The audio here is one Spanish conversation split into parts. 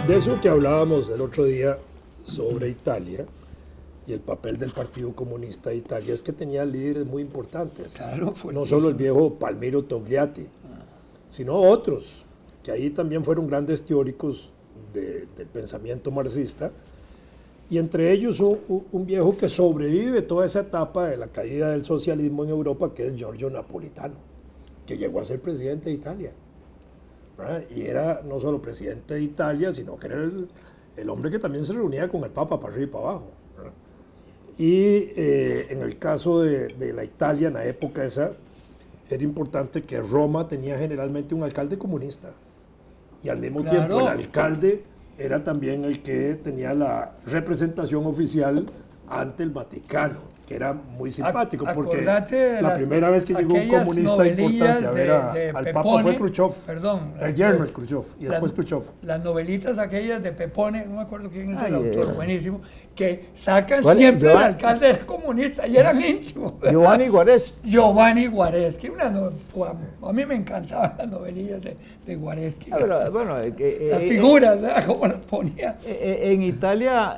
De eso que hablábamos el otro día sobre Italia y el papel del Partido Comunista de Italia es que tenía líderes muy importantes. Claro, no solo el viejo Palmiro Togliatti, sino otros, que ahí también fueron grandes teóricos del pensamiento marxista, y entre ellos un viejo que sobrevive toda esa etapa de la caída del socialismo en Europa, que es Giorgio Napolitano, que llegó a ser presidente de Italia. ¿Verdad? Y era no solo presidente de Italia, sino que era el hombre que también se reunía con el Papa para arriba y para abajo. ¿Verdad? Y en el caso de la Italia, en la época esa, era importante que Roma tenía generalmente un alcalde comunista. Y al mismo tiempo el alcalde era también el que tenía la representación oficial ante el Vaticano, que era muy simpático, porque la primera vez que llegó un comunista importante a ver al Papa fue Khrushchev. Perdón. El yerno de Khrushchev, y después Khrushchev. Las novelitas aquellas de Pepone, no me acuerdo quién es el autor, buenísimo, que sacan siempre al alcalde del comunista, y eran íntimos. ¿Verdad? Giovanni Guareschi. Giovanni Guareschi, a mí me encantaban las novelillas de Guareschi. Bueno, las figuras, ¿verdad? Como las ponía. En Italia,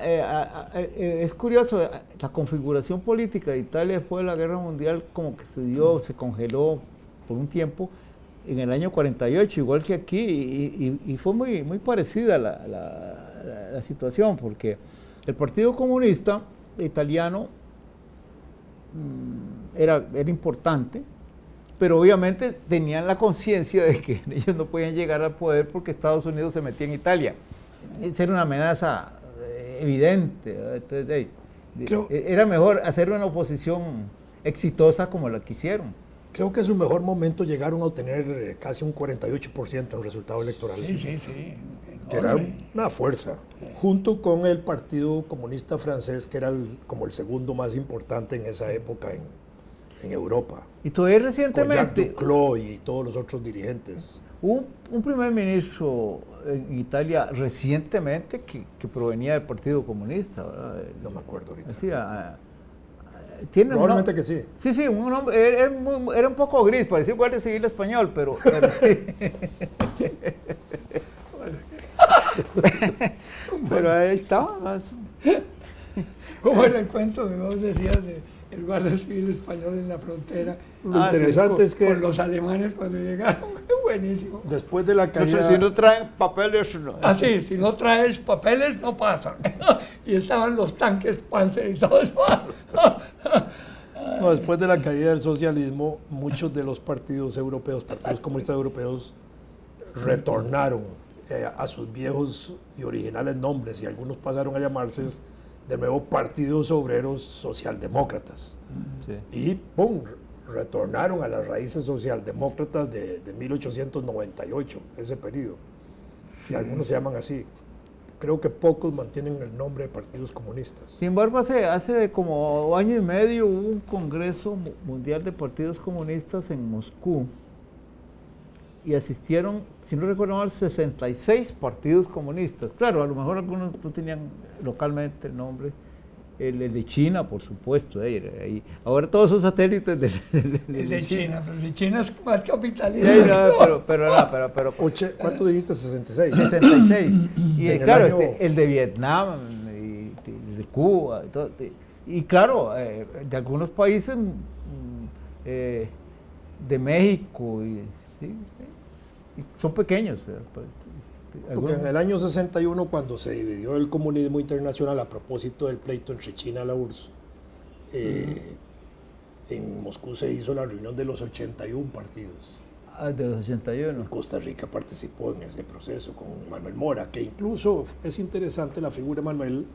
es curioso, la configuración política de Italia después de la Guerra Mundial como que se congeló por un tiempo en el año 48, igual que aquí, y fue muy parecida la situación, porque el Partido Comunista Italiano era era pero obviamente tenían la conciencia de que ellos no podían llegar al poder porque Estados Unidos se metía en Italia. Esa era una amenaza evidente. Entonces, era mejor hacer una oposición exitosa como la que hicieron. Creo que en su mejor momento llegaron a obtener casi un 48% en el resultado electoral. Sí. Que era una fuerza, junto con el Partido Comunista Francés, que era como el segundo más importante en esa época en Europa. Y todavía recientemente... Con Jacques Duclos y todos los otros dirigentes. Un primer ministro en Italia recientemente que provenía del Partido Comunista, ¿verdad? No me acuerdo ahorita. Decía, probablemente que sí. Sí, un nombre, era un poco gris, parecía Guardia Civil español, pero pero ahí estaba. ¿Cómo era el cuento que vos decías del Guardia Civil español en la frontera? Lo interesante es que... Con los alemanes cuando llegaron, buenísimo. Después de la caída... Si no traen papeles... No. Sí, si no traes papeles no pasan. Y estaban los tanques Panzer y todo eso. No, después de la caída del socialismo, muchos de los partidos comunistas europeos, retornaron a sus viejos y originales nombres, y algunos pasaron a llamarse de nuevo Partidos Obreros Socialdemócratas. Sí. Y ¡pum!, retornaron a las raíces socialdemócratas de 1898, ese periodo. Y algunos se llaman así. Creo que pocos mantienen el nombre de partidos comunistas. Sin embargo, hace como año y medio hubo un Congreso Mundial de Partidos Comunistas en Moscú y asistieron, si no recuerdo mal, 66 partidos comunistas. Claro, a lo mejor algunos no tenían localmente el nombre. El de China, por supuesto. Ahora todos son satélites el de China, pero si China es más capitalista. Pero ¿cuánto dijiste? 66. 66. Y claro, el de Vietnam, y de Cuba, y claro, de algunos países de México, y son pequeños. Porque en el año 61, cuando se dividió el comunismo internacional a propósito del pleito entre China y la URSS, en Moscú se hizo la reunión de los 81 partidos. De los 81. Y Costa Rica participó en ese proceso con Manuel Mora, que incluso es interesante la figura de Manuel,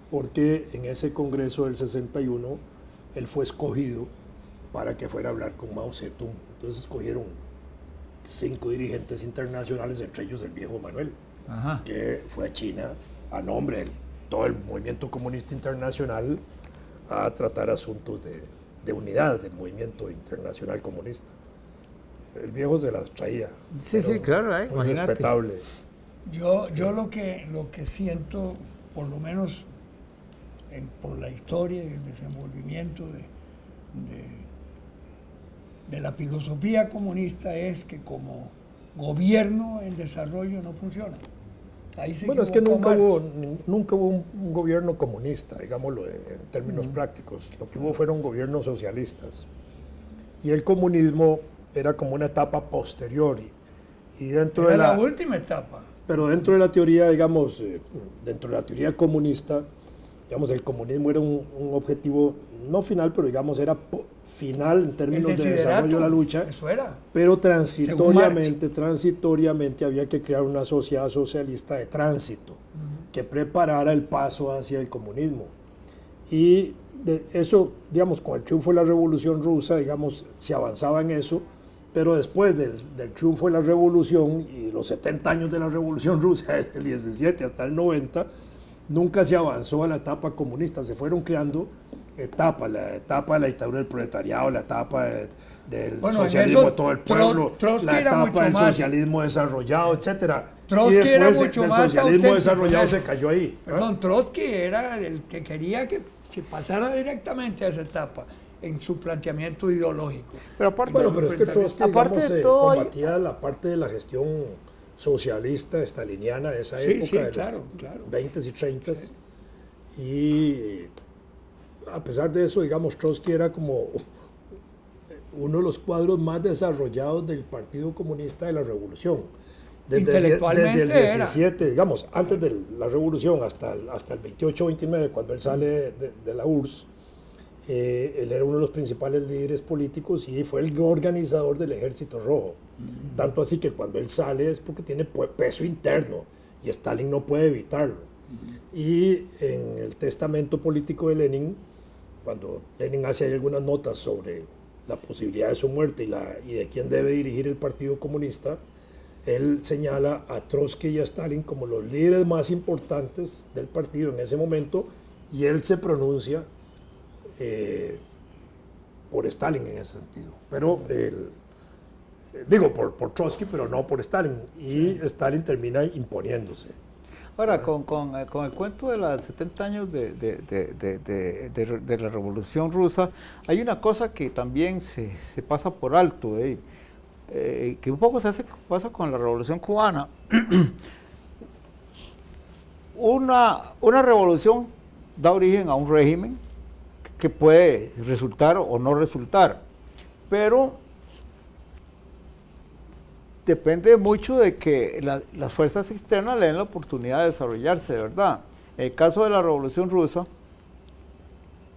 porque en ese congreso del 61 él fue escogido para que fuera a hablar con Mao Zedong. Entonces escogieron 5 dirigentes internacionales, entre ellos el viejo Manuel, que fue a China a nombre de todo el movimiento comunista internacional a tratar asuntos de unidad del movimiento internacional comunista. El viejo se las traía. Sí, claro, muy respetable. Yo lo que siento, por lo menos por la historia y el desenvolvimiento de la filosofía comunista, es que como gobierno en desarrollo no funciona. Ahí sí Bueno, es que nunca Marx. hubo un gobierno comunista, digámoslo en términos prácticos. Lo que hubo fueron gobiernos socialistas. Y el comunismo era como una etapa posterior. Y dentro Era de la última etapa. Pero dentro de la teoría, digamos, dentro de la teoría comunista, digamos, el comunismo era un objetivo, no final, pero digamos, era final en términos de desarrollo de la lucha. Eso era. Pero transitoriamente había que crear una sociedad socialista de tránsito que preparara el paso hacia el comunismo. Y de eso, digamos, con el triunfo de la Revolución Rusa, digamos, se avanzaba en eso, pero después del triunfo de la Revolución y los 70 años de la Revolución Rusa, desde el 17 hasta el 90, nunca se avanzó a la etapa comunista, se fueron creando etapas, la etapa de la dictadura del proletariado, la etapa del socialismo de todo el pueblo, la etapa del socialismo desarrollado, etcétera. Trotsky era mucho el más socialismo desarrollado se cayó ahí. Perdón, Trotsky era el que quería que se pasara directamente a esa etapa en su planteamiento ideológico. Pero aparte, Bueno, pero es que Trotsky, aparte digamos, de todo, combatía la parte de la gestión socialista, estaliniana de esa época, sí, de claro, los claro. 20s y 30s. Y a pesar de eso, digamos, Trotsky era como uno de los cuadros más desarrollados del Partido Comunista de la Revolución. Intelectualmente desde el 17, digamos, antes de la Revolución hasta el 28-29, cuando él sale de la URSS, él era uno de los principales líderes políticos y fue el organizador del Ejército Rojo. Tanto así que cuando él sale es porque tiene peso interno y Stalin no puede evitarlo. Y en el testamento político de Lenin, cuando Lenin hace ahí algunas notas sobre la posibilidad de su muerte y de quién debe dirigir el Partido Comunista, él señala a Trotsky y a Stalin como los líderes más importantes del partido en ese momento, y él se pronuncia por Stalin en ese sentido. Pero digo por Trotsky, pero no por Stalin. Y Stalin termina imponiéndose. Ahora, con el cuento de los 70 años de la Revolución Rusa, hay una cosa que también se pasa por alto, que un poco pasa con la Revolución Cubana. Una revolución da origen a un régimen que puede resultar o no resultar, pero depende mucho de que las fuerzas externas le den la oportunidad de desarrollarse, de verdad. En el caso de la Revolución Rusa,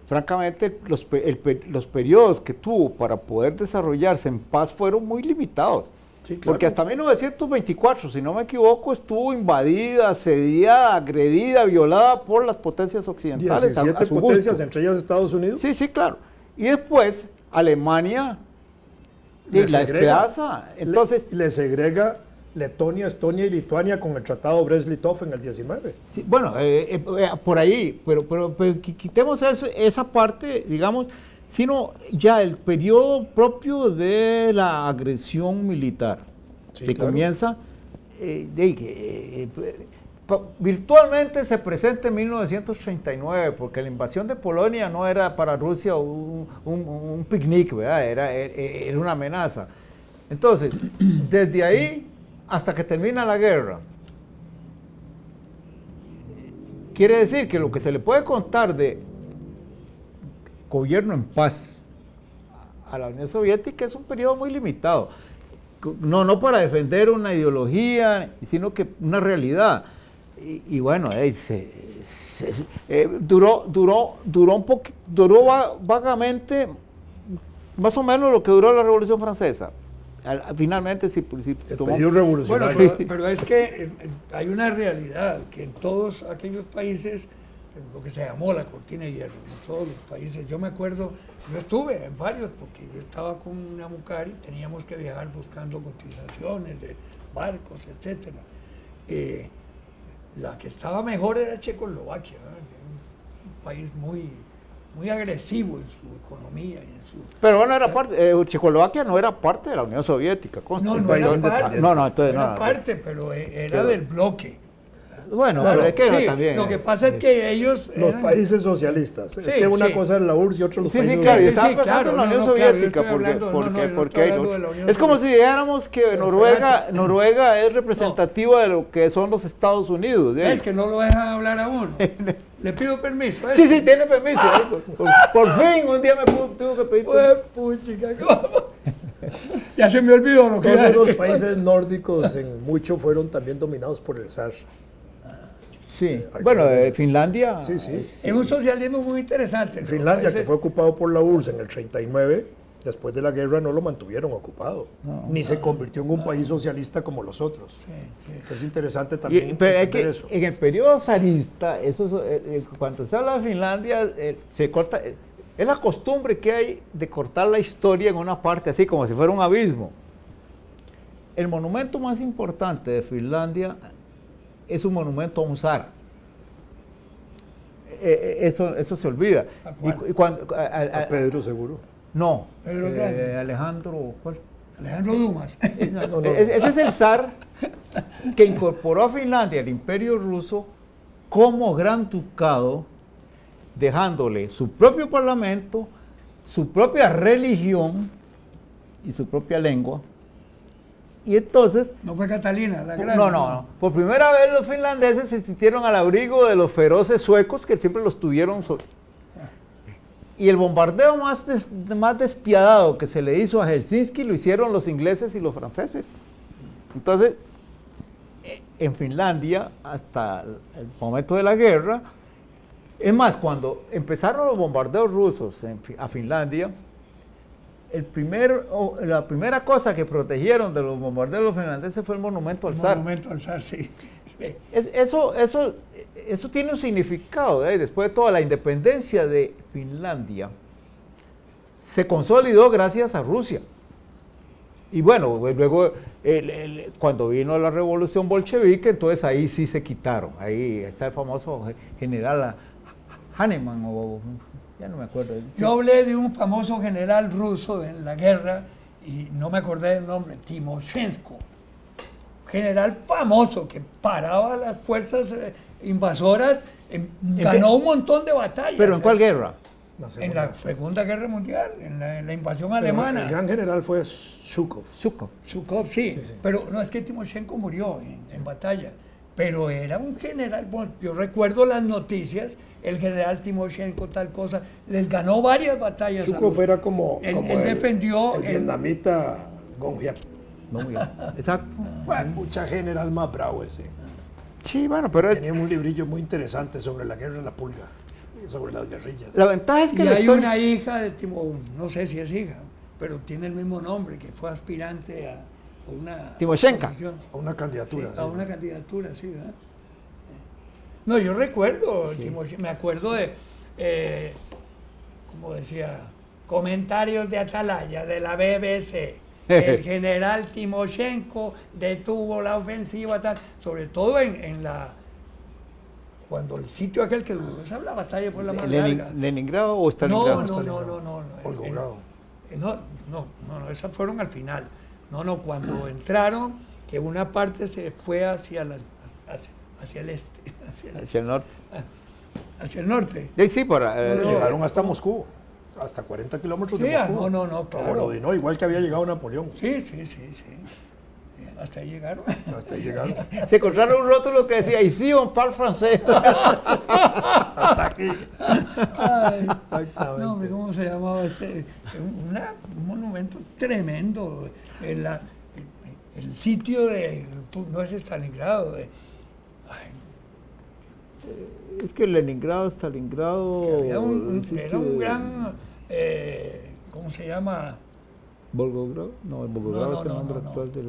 francamente, los periodos que tuvo para poder desarrollarse en paz fueron muy limitados. Sí, claro. Porque hasta 1924, si no me equivoco, estuvo invadida, asediada, agredida, violada por las potencias occidentales. 17 potencias, entre ellas Estados Unidos. Sí, sí, claro. Y después, Alemania la despedaza. Entonces, le segrega Letonia, Estonia y Lituania con el Tratado Brest-Litov en el 19. Sí, bueno, por ahí, pero quitemos esa parte, digamos, sino ya el periodo propio de la agresión militar, Sí, que claro. comienza, virtualmente se presenta en 1939, porque la invasión de Polonia no era para Rusia un picnic, ¿verdad? Era una amenaza. Entonces, desde ahí hasta que termina la guerra, quiere decir que lo que se le puede contar de gobierno en paz a la Unión Soviética es un periodo muy limitado. No para defender una ideología, sino que una realidad. Y bueno, duró vagamente, más o menos lo que duró la Revolución Francesa. Finalmente sí El tomó. periodo revolucionario. Bueno, pero es que hay una realidad, que en todos aquellos países, lo que se llamó la cortina de hierro, en todos los países, yo me acuerdo, yo estuve en varios, porque yo estaba con una mujer y teníamos que viajar buscando cotizaciones de barcos, etcétera. La que estaba mejor era Checoslovaquia, ¿verdad? Un país muy agresivo en su economía y en su... Pero bueno, era parte, Checoslovaquia no era parte de la Unión Soviética. No era parte, entonces era parte, pero era del bloque. Bueno, Claro, pero es que sí, también. lo que pasa es que ellos... Los eran- países socialistas. Es Sí, que una sí. cosa es la URSS y otro los Sí, países sí, claro, yo socialistas. estaba pensando en la Unión claro, yo Soviética, estoy hablando- no, yo no estoy hay hablando dos. de la Unión Es como si Soviética. dijéramos que Pero Noruega, espérate. Noruega es representativa de lo que son los Estados Unidos. ¿eh? Es que no lo dejan hablar a uno. Le pido permiso. Sí, sí, tiene permiso. Por fin, un día tuve que pedir Pues, puchica, ¿cómo? Ya se me olvidó lo que iba a Entonces los decir. países nórdicos en mucho fueron también dominados por el zar. Sí, Hay bueno, que ver. Finlandia. Sí, sí. Es un socialismo muy interesante. En Los Finlandia, que países- fue ocupado por la URSS en el 39, después de la guerra no lo mantuvieron ocupado. Ni se convirtió en un país socialista como los otros. Sí, sí. Es interesante también Pero es entender que eso. en el periodo zarista, cuando se habla de Finlandia, se corta. Es la costumbre que hay de cortar la historia en una parte, así como si fuera un abismo. El monumento más importante de Finlandia es un monumento a un zar. Eso se olvida. ¿A cuál? A Pedro, seguro. No, Pedro Grande. Alejandro. ¿Cuál? Alejandro Dumas. No. Ese es el zar que incorporó a Finlandia al Imperio Ruso como gran ducado, dejándole su propio parlamento, su propia religión y su propia lengua. Y entonces, No fue Catalina, la grande. no. Por primera vez los finlandeses se sintieron al abrigo de los feroces suecos que siempre los tuvieron. Y el bombardeo más despiadado que se le hizo a Helsinki lo hicieron los ingleses y los franceses. Entonces, en Finlandia, hasta el momento de la guerra, es más, cuando empezaron los bombardeos rusos a Finlandia, la primera cosa que protegieron de los bombardeos los finlandeses fue el monumento al El zar. monumento al zar, sí. Sí. Eso tiene un significado. Después de toda la independencia de Finlandia, se consolidó gracias a Rusia. Y bueno, luego cuando vino la revolución bolchevique, entonces ahí sí se quitaron. Ahí está el famoso general Hahnemann, o ya no me acuerdo. Yo hablé de un famoso general ruso en la guerra y no me acordé del nombre, Timoshenko. General famoso que paraba las fuerzas invasoras, ganó un montón de batallas. ¿Pero en cuál guerra? En la Segunda Guerra Mundial, en la invasión Pero alemana. el gran general fue Zhukov. Zhukov, sí, pero no es que Timoshenko murió en batalla, pero era un general, bueno, yo recuerdo las noticias, el general Timoshenko tal cosa, les ganó varias batallas. Zhukov era como Él el defendió el vietnamita Gong Hiap. Exacto. Bueno, mucha general más bravo ese. Sí, bueno, pero Tenía un librillo muy interesante sobre la guerra de la pulga, sobre las guerrillas. la ventaja es que Y la hay historia- una hija de no sé si es hija, pero tiene el mismo nombre, que fue aspirante a una... Timoshenko. posición. A una candidatura. Sí, sí. a una candidatura, sí, ¿verdad? No, yo recuerdo, me acuerdo de, como decía, comentarios de Atalaya, de la BBC. El general Timoshenko detuvo la ofensiva, tal, sobre todo en la... Cuando el sitio aquel que duró, esa la batalla fue la más larga. ¿Leningrado o Stalingrado? No. Volgogrado. No, esas fueron al final. No, cuando entraron, que una parte se fue hacia el este, Hacia el norte. hacia el norte. Sí, Llegaron hasta Moscú, hasta 40 kilómetros Sí, de Moscú. no, claro. Borodino, igual que había llegado Napoleón. Sí. Hasta ahí llegaron. Hasta ahí llegaron. Se encontraron un rótulo que decía ici on parle francés. Hasta aquí. Ay, Exactamente. no, hombre, ¿cómo se llamaba este? Un monumento tremendo. El sitio no es Stalingrado. Es que Leningrado, Stalingrado. Había el un sitio de gran, ¿cómo se llama? ¿Volgogrado? No, el Volgogrado es el No, nombre no. actual de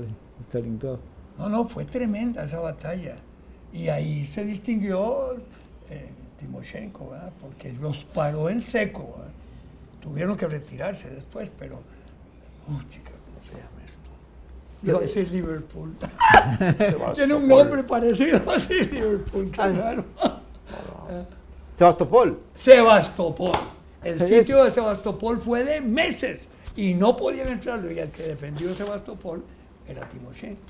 Stalingrado. No, fue tremenda esa batalla. Y ahí se distinguió Timoshenko, ¿verdad? Porque los paró en seco, ¿verdad? Tuvieron que retirarse después, pero, chica, ¿cómo se llama esto? Iba a decir Liverpool. Tiene un nombre parecido así, Liverpool, qué raro. Sebastopol. Sebastopol. El Sí, sitio de Sebastopol fue de meses y no podían entrarlo. Y el que defendió Sebastopol era Timoshenko.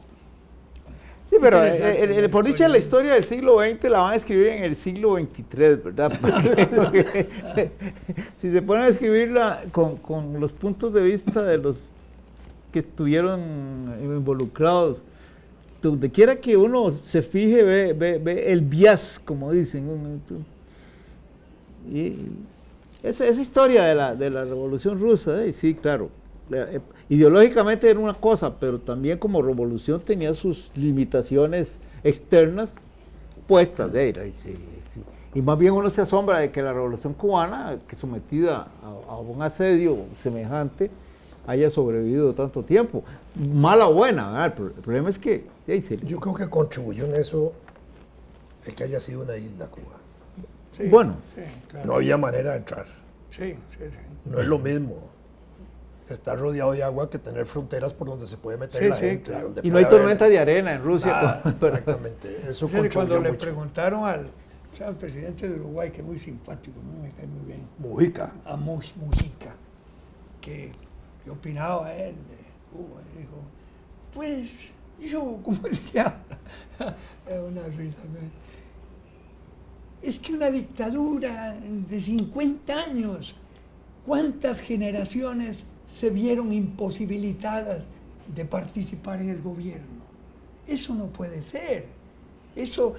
Sí, pero Interesante por dicha la historia del siglo XX la van a escribir en el siglo XXIII, ¿verdad? Porque si se ponen a escribirla con los puntos de vista de los que estuvieron involucrados, donde quiera que uno se fije, ve el bias, como dicen. Y esa historia de la Revolución Rusa, sí, claro. Ideológicamente era una cosa, pero también como revolución tenía sus limitaciones externas puestas. Y más bien uno se asombra de que la Revolución Cubana, que sometida a un asedio semejante, haya sobrevivido tanto tiempo. Mala o buena, ¿verdad? El problema es que... Yo creo que contribuyó en eso el que haya sido una isla Cuba. Sí, bueno, sí, claro. No había manera de entrar. Sí. No es lo mismo estar rodeado de agua que tener fronteras por donde se puede meter la gente. Claro. Donde y no hay puede tormenta haber... de arena en Rusia. Exactamente. Eso Entonces, cuando le mucho. preguntaron al presidente de Uruguay, que es muy simpático, me cae muy bien, Mujica. a Mujica, que opinaba él de Cuba, y dijo, pues yo, ¿cómo se llama? Una risa. Es que una dictadura de 50 años, ¿cuántas generaciones se vieron imposibilitadas de participar en el gobierno? Eso no puede ser. Eso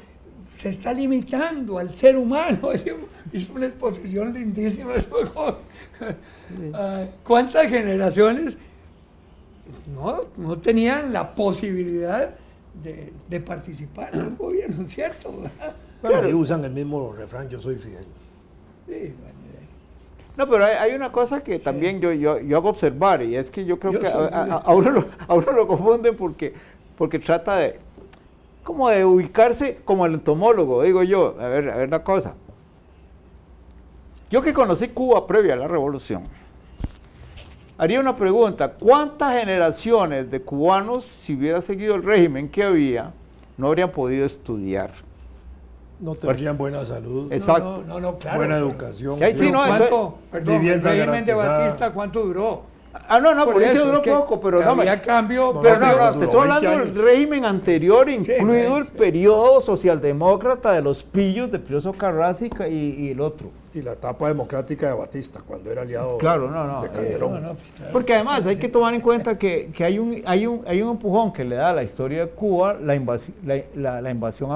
se está limitando al ser humano. Es una exposición lindísima. ¿Cuántas generaciones no tenían la posibilidad de participar en el gobierno, cierto? Bueno, ahí usan el mismo refrán, yo soy fiel. Sí, bueno, No, pero hay una cosa que también yo hago observar, y es que yo creo que a uno lo confunden porque trata de como de ubicarse como el entomólogo, digo yo. A ver la cosa. Yo que conocí Cuba previa a la revolución, haría una pregunta: ¿cuántas generaciones de cubanos, si hubiera seguido el régimen que había, no habrían podido estudiar? No tendrían buena salud, Exacto. No, claro. buena educación. Sí, sí, no, ¿Cuánto, perdón, el vivienda régimen de garantizada. Batista, cuánto duró? No, por eso duró es que poco, pero no. había cambio, Pero no, no, duró te estoy 20 hablando del años. régimen anterior, incluido el 20. periodo socialdemócrata de los pillos de Prioso Carrasco y el otro. Y la etapa democrática de Batista, cuando era aliado Claro, no, de Calderón. pues, claro. Porque además hay que tomar en cuenta que hay un empujón que le da a la historia de Cuba la invasión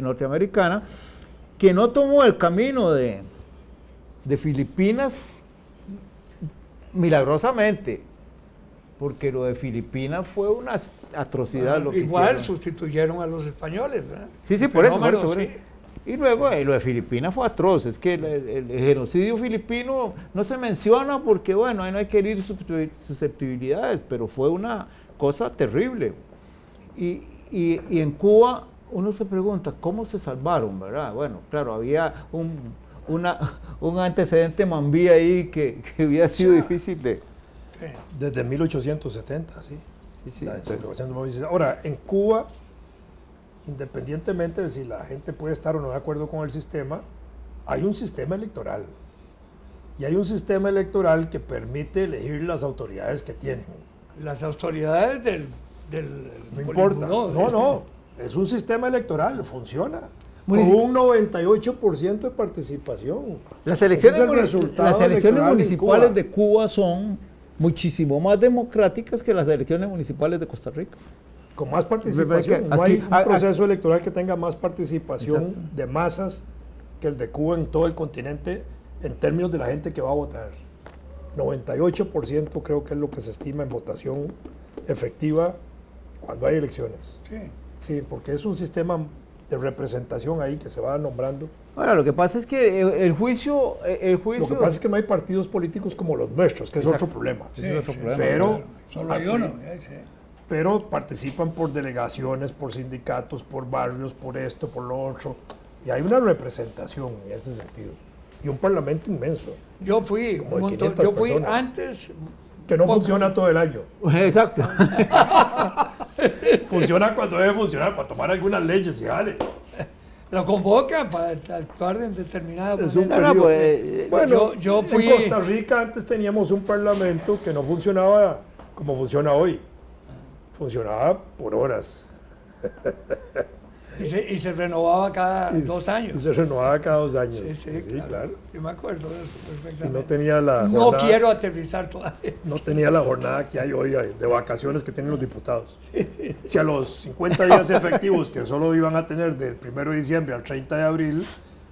norteamericana, que no tomó el camino de Filipinas milagrosamente, porque lo de Filipinas fue una atrocidad. Lo que Igual hicieron. sustituyeron a los españoles, ¿verdad? Sí, por eso. Sí. Y luego lo de Filipinas fue atroz. Es que el genocidio filipino no se menciona porque, bueno, ahí no hay que herir susceptibilidades, pero fue una cosa terrible. Y en Cuba uno se pregunta, ¿cómo se salvaron, verdad? Bueno, claro, había un antecedente mambí ahí que hubiera sido difícil de... Desde 1870, sí. Sí, La sublevación de Moisés. Ahora, en Cuba, independientemente de si la gente puede estar o no de acuerdo con el sistema, hay un sistema electoral. Y hay un sistema electoral que permite elegir las autoridades que tienen. Las autoridades del No importa. Politburo, No. Es un sistema electoral, funciona. Con Munici- un 98% de participación. Las Ese elecciones, es el resultado electoral en municipales Cuba. de Cuba son muchísimo más democráticas que las elecciones municipales de Costa Rica. Con más participación. No Aquí- hay un proceso electoral que tenga más participación Exacto. de masas que el de Cuba en todo el continente en términos de la gente que va a votar. 98% creo que es lo que se estima en votación efectiva cuando hay elecciones. Sí. Sí, porque es un sistema de representación ahí que se va nombrando. Ahora, lo que pasa es que el juicio... Lo que pasa es que no hay partidos políticos como los nuestros, que es otro problema. Sí, es otro problema. Pero, claro. Solo hay uno. Sí. pero participan por delegaciones, por sindicatos, por barrios, por esto, por lo otro. Y hay una representación en ese sentido. Y un parlamento inmenso, Yo fui Como un de montón. 500 Yo fui personas. antes. que no poco- funciona todo el año. Exacto. Funciona cuando debe funcionar, para tomar algunas leyes y dale. Lo convocan para actuar de determinada Es un manera. No, no, periodo. pues, Bueno, yo fui- en Costa Rica antes teníamos un parlamento que no funcionaba como funciona hoy. Funcionaba por horas. Y se renovaba cada 2 años. Y se renovaba cada 2 años. Sí, claro. Yo me acuerdo de eso Y perfectamente. no tenía la No jornada, quiero aterrizar todavía. no tenía la jornada que hay hoy de vacaciones que tienen los diputados. Si a los 50 días efectivos que solo iban a tener del 1 de diciembre al 30 de abril,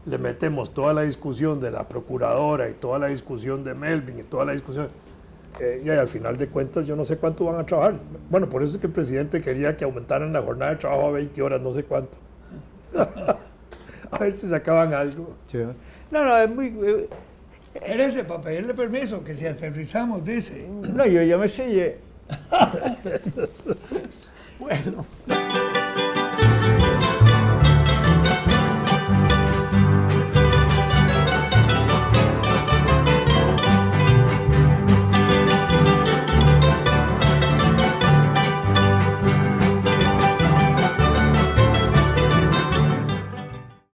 le metemos toda la discusión de la procuradora y toda la discusión de Melvin y toda la discusión, y al final de cuentas yo no sé cuánto van a trabajar. Bueno, por eso es que el presidente quería que aumentaran la jornada de trabajo a 20 horas, no sé cuánto. A ver si sacaban algo. Sí. No, es muy... Espérese, para pedirle permiso, que si aterrizamos, dice. no, yo ya me sellé. Bueno.